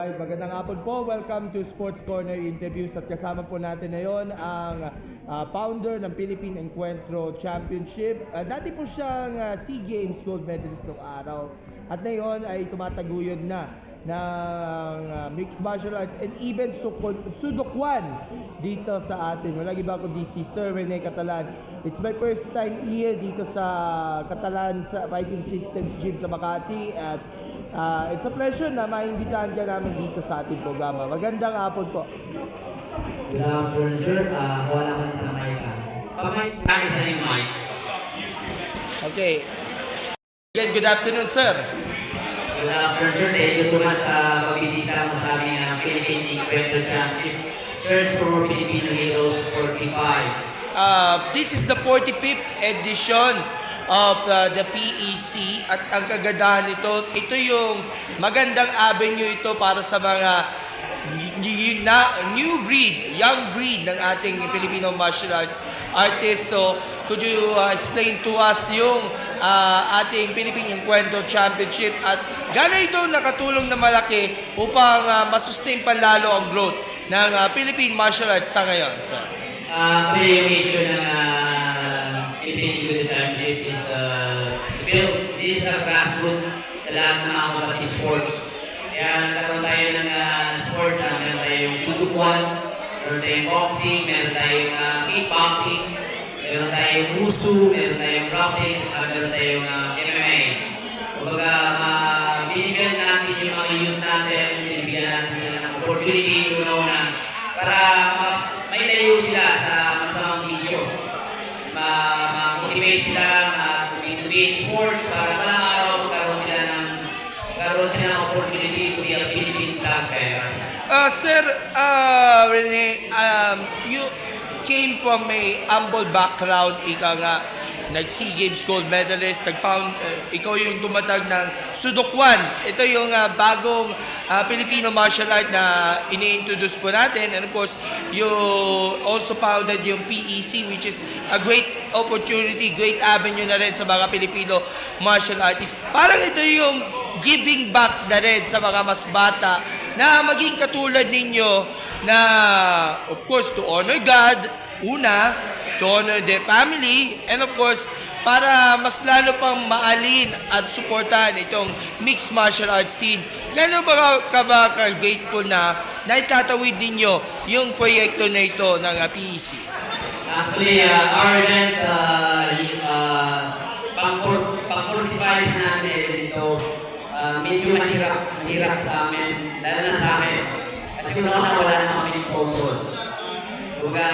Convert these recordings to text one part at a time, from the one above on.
Hi, magandang hapon po. Welcome to Sports Corner Interviews at kasama po natin ngayon ang founder ng Philippine Encuentro Championship. Dati po siyang SEA Games gold medalist noong araw at ngayon ay tumataguyod na ng mixed martial arts and even Sudokwan dito sa atin. Walang iba kundi si Sir Rene Catalan. It's my first time here dito sa Catalan sa Fighting Systems Gym sa Makati at it's a pleasure na maimbitahan ka namin dito sa ating programa. Magandang hapon po. Good afternoon, sir. Wala ko sa mic. Pamay tayo sa yung mic. Okay. Again, good afternoon, sir. Good afternoon, sir. Thank you so much sa pagbisita mo sa aming Philippine Encuentro Championship. Search for Filipino Heroes 45. This is the 45th edition of the PEC at ang kagandahan nito, ito yung magandang avenue ito para sa mga new breed, young breed ng ating Filipino martial arts artists. So, could you explain to us yung ating Philippine Encuentro Championship at gaano ito nakatulong na malaki upang masustain pa lalo ang growth ng Philippine martial arts sa ngayon, sir? Yung issue ng Philippine Encuentro Championship is this is a grassroots sa lahat ng mga competitive sports. Kaya nagkaroon tayo ng sports, meron tayong Sudokwan, meron tayong boxing, meron tayong kickboxing, meron tayong Wushu, meron tayong grappling, at meron tayong MMA. Kumbaga, binibigyan natin yung mga youth natin, binibigyan natin sila ng opportunity una para may layo sila sa masamang bisyo. Ma-motivate sila, ma-motivate sports para palang araw magkaroon sila ng opportunity to be a Philippine flag bearer. Sir Rene, you came from a humble background, ika nga, nag-SEA Games gold medalist, ikaw yung tumatag ng Sudokwan. Ito yung bagong Filipino martial art na ini-introduce po natin. And of course, you also founded yung PEC, which is a great opportunity, great avenue na rin sa mga Filipino martial artists. Parang ito yung giving back na rin sa mga mas bata na maging katulad ninyo na, of course, to honor God, una, to honor their family, and of course, para mas lalo pang maalin at suportahan itong mixed martial arts scene. Gano'n ba ka-grateful na naitatawid ninyo yung proyekto na ito ng PEC? Actually, our event, pang-45 namin dito, medyo mahirap sa amin, lalo na sa amin. Kasi una wala na kami sponsor. Kumbaga,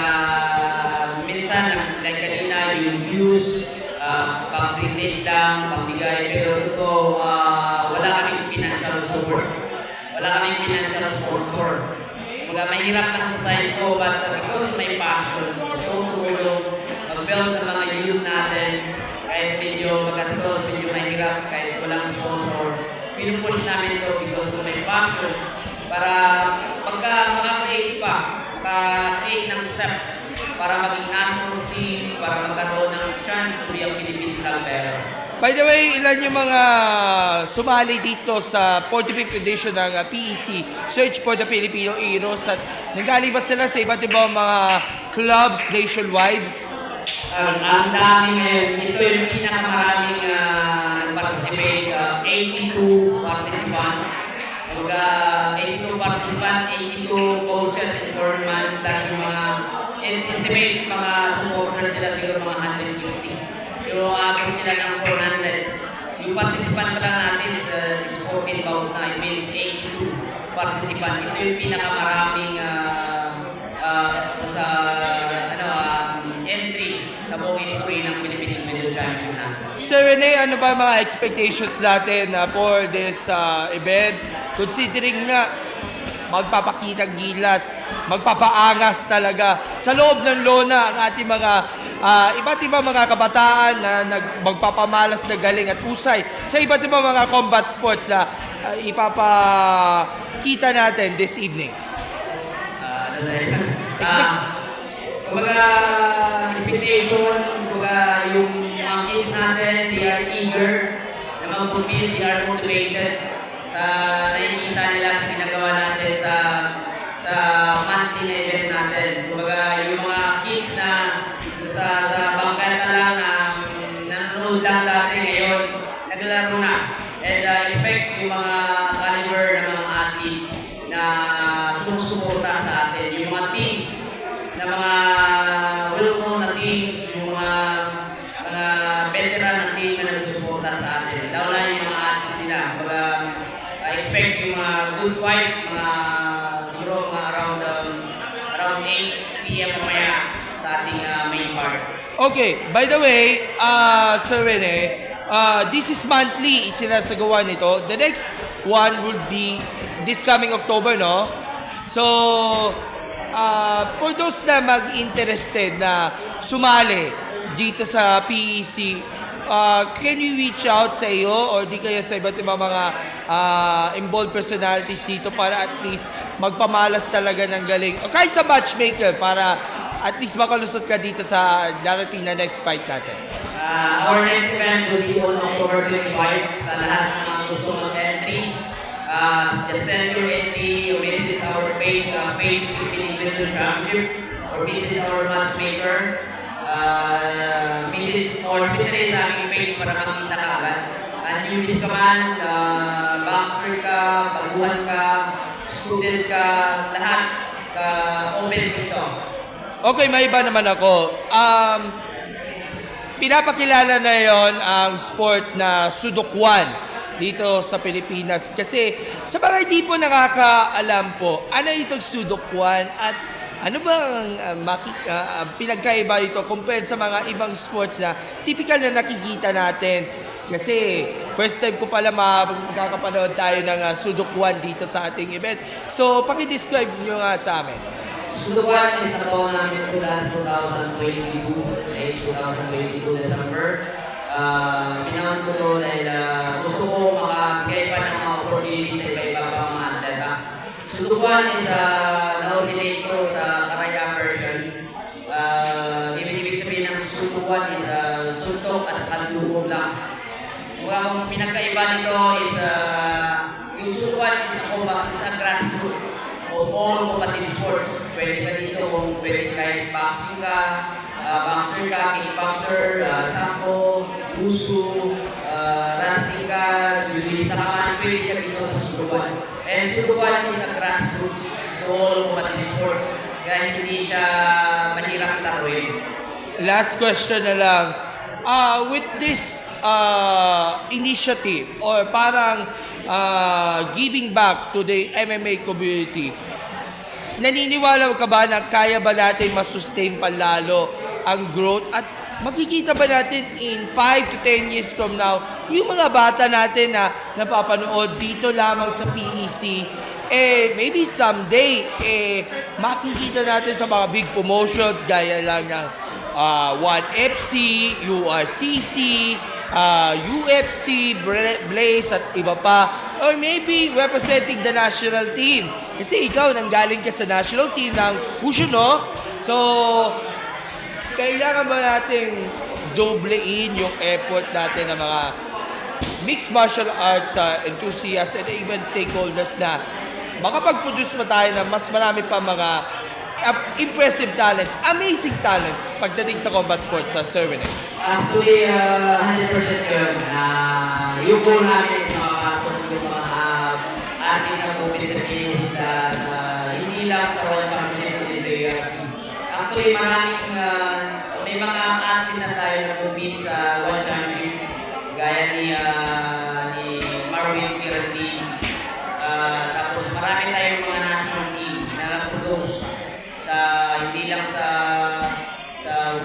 minsan, like kanina, yung views, pang-privilege lang, pang-bigay, pero ito, wala kaming financial support. Wala kaming financial sponsor. Kumbaga, mahirap lang sa side ko, but because my passion, gusto kong tumulong, mag-build ng mga youth natin, kahit medyo magastos, medyo mahirap, kahit walang sponsor, pinupush namin ito because of my passion para pagka maka-create maka-create ng step para maging national team, para magkaroon ng chance to be a Philippine flag bearer. By the way, ilan yung mga sumali dito sa 45th edition ng PEC, Search for the Filipino Heroes, at nanggaling ba sila sa iba't ibang mga clubs nationwide? Ang dami ngayon, ito yung pinakamaraming participate, 82 participants. Kumbaga, 82 participants, 82 coaches and foreman, plus yung mga estimate mga supporters sila siguro mga 150. Pero akin sila ng 400. Yung participant pa lang natin is 14,000 na, it means 82 participant. Ito yung pinakamaraming entry sa buong history ng Philippine Encuentro Championship na. Sir Rene, ano ba mga expectations natin for this event? Considering nga magpapakitang gilas, magpapaangas talaga sa loob ng lona ang ating mga iba't ibang mga kabataan na magpapamalas na galing at usay sa iba't ibang mga combat sports na ipapakita natin this evening. Kumbaga, expectation, kumbaga yung mga kids natin, they are eager na mag-compete, they are motivated sa nakikita nila sa ginagawa natin. na sumusuporta sa atin. Yung mga teams, na mga well-known na teams, yung mga veteran na team na nagsusuporta sa atin. Lalo na yung mga athletes sila. Expect yung mga good fight, siguro mga around 8 p.m. mamaya sa ating main part. Okay, by the way, Sir Rene, this is monthly isinasagawa nito. The next one will be this coming October, no? So, for those na mag-interested na sumali dito sa PEC, can you reach out sa iyo or di kaya sa iba't ibang mga involved personalities dito para at least magpamalas talaga ng galing o kahit sa matchmaker para at least makalusot ka dito sa darating na next fight natin? Our next event will be on October 25 sa lahat ng mga gusto mag-entry. Just send your entry or visit our page Philippine Individual Championship or visit our matchmaker. Visit or visit sa aming page para makita ka agad. And yung ka man, boxer ka, baguhan ka, student ka, lahat open dito. Okay, may iba naman ako. Pinapakilala na yon ang sport na Sudokwan dito sa Pilipinas. Kasi sa mga hindi po nakakaalam po, ano itong Sudokwan at ano ba ang pinagkaiba ito compared sa mga ibang sports na typical na nakikita natin? Kasi first time ko pala magkakapanood tayo ng Sudokwan dito sa ating event. So, paki-describe nyo nga sa amin. Sudokwan is nabaw namin mula 2022, late 2022 December. Pinahon ko to dahil gusto ko makabigay pa ng mga opportunities sa iba-iba pang mga atleta. Sudokwan is na-originate ko sa Karaya version. Ibig sabihin ng Sudokwan is suntok at saka lubog lang. Ang pinagkaiba nito is yung Sudokwan is a grassroots of all combative sports. Pwede ka dito kung pwede kahit boxing ka, boxer ka, kickboxer, sampo, uso, wrestling ka, judista ka man, pwede ka dito sa Sudokwan. And Sudokwan is a grassroots to all combative sports. Kaya hindi siya mahirap laruin. Last question na lang. With this initiative or parang giving back to the MMA community, naniniwala ka ba na kaya ba natin masustain palalo ang growth at makikita ba natin in 5 to 10 years from now yung mga bata natin na napapanood dito lamang sa PEC, maybe someday, makikita natin sa mga big promotions gaya lang ng 1FC, URCC, UFC, Blaze at iba pa. Or maybe representing the national team. Kasi ikaw nanggaling ka sa national team ng Wushu, no? So, kailangan ba natin doblein yung effort natin ng mga mixed martial arts enthusiasts and even stakeholders na makapag-produce pa tayo ng mas marami pa mga impressive talents, amazing talents pagdating sa combat sports sa Sir Rene? Actually, 100% yun. Yung goal namin is makapasok yung mga ating na-compete sa PNC hindi lang sa World Championship kundi sa UFC. Actually, may mga athlete na tayo na-compete sa World Championship gaya ni Marvin Pirati. Tapos marami tayong mga national team na na-produce hindi lang sa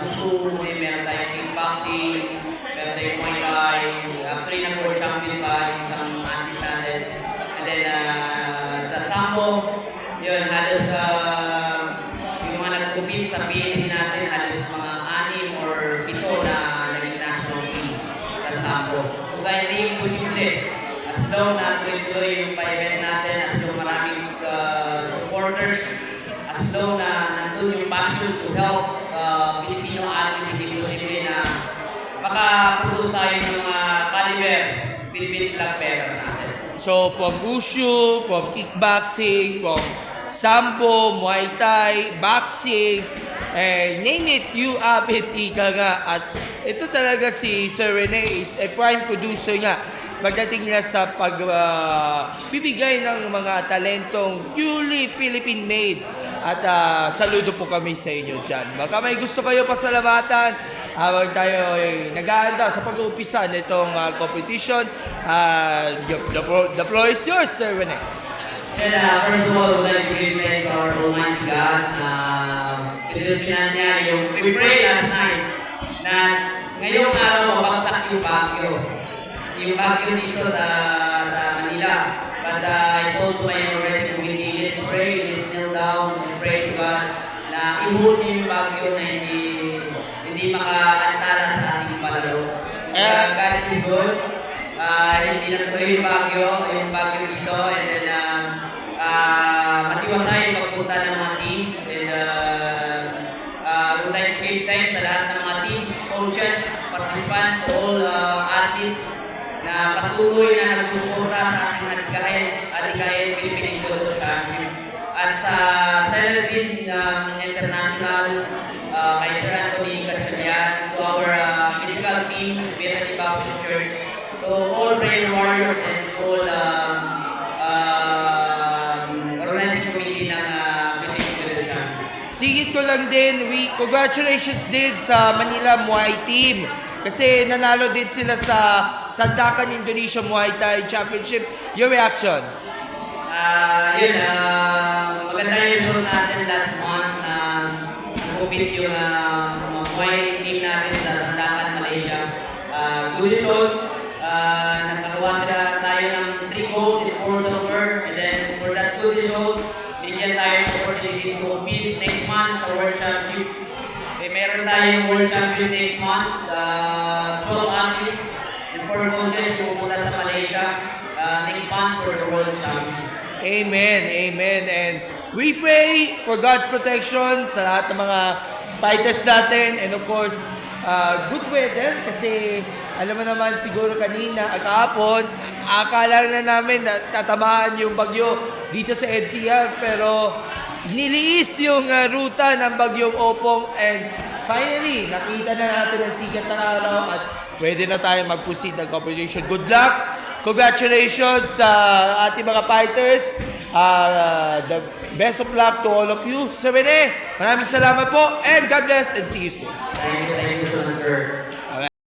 Wushu, meron tayong kickboxing, meron tayong Muay Thai, actually nag-world champion pa yung isang athlete natin. And then sa Sambo, yun, halos yung mga nag-compete sa PSC natin, halos mga 6 or 7 na naging national team sa Sambo. Kung kaya hindi yung posible, as long na tuloy-tuloy yung pa-event natin, as long maraming supporters, as long na nandun yung passion to help Filipino athletes, hindi posible na makaproduce tayo ng mga caliber Philippine flag bearer natin. So, from Wushu, from kickboxing, from Sambo, Muay Thai, boxing, name it, you have it, ika nga. At ito talaga si Sir Rene is a prime producer nga pagdating nila sa pagbibigay ng mga talentong purely Philippine made. At saludo po kami sa inyo dyan. Baka may gusto kayo pasalamatan habang tayo ay nag-aanda sa pag-uumpisa nitong competition. The floor is yours, Sir Rene. And first of all, I would like to give thanks to our Almighty God. Pinilosyonan niya we pray last night na ngayong araw mabagsak yung bagyo. Yung bagyo dito sa Manila. But I told to my already community, let's pray, let's kneel down and pray to God na i-hold niyo yung bagyo na hindi makaantala sa ating palaro. God is good. Hindi na tuloy yung bagyo dito, and then matiwasay magpunta ng mga teams, and would like to give thanks sa lahat ng mga teams, coaches, participants, all athletes na patuloy na nagsuporta sa ating Atikayan Philippine Judo Championship. At sa Celebrate International, kay Sir Anthony Gatchalian, to our medical team, Bethany Baptist Church, to all prayer warriors and all organizing committee ng Philippine Judo Championship. Sigit ko lang din, congratulations din sa Manila Muay Team. Kasi nanalo din sila sa Sandakan Indonesia Muay Thai Championship. Your reaction? Maganda yung result natin last month na nag-compete yung Muay team natin sa Sandakan, Malaysia. Good result. Nagkakawa sila tayo ng 3 gold and 4 silver. And then for that good result, binigyan tayo ng opportunity to compete next month sa World Championship. Meron tayong World Champion next month, 12 athletes and 4 coaches pupunta sa Malaysia next month for the World Championship. Amen, amen. And we pray for God's protection sa lahat ng mga fighters natin. And of course, good weather kasi alam mo naman siguro kanina at kahapon, akala na namin na tatamaan yung bagyo dito sa NCR, pero niliis yung ruta ng bagyong Opong, and finally, nakita na natin ang sikat ng araw at pwede na tayo mag-proceed ng competition. Good luck! Congratulations sa ating mga fighters. The best of luck to all of you. Sir Rene, maraming salamat po and God bless and see you soon. Thank you.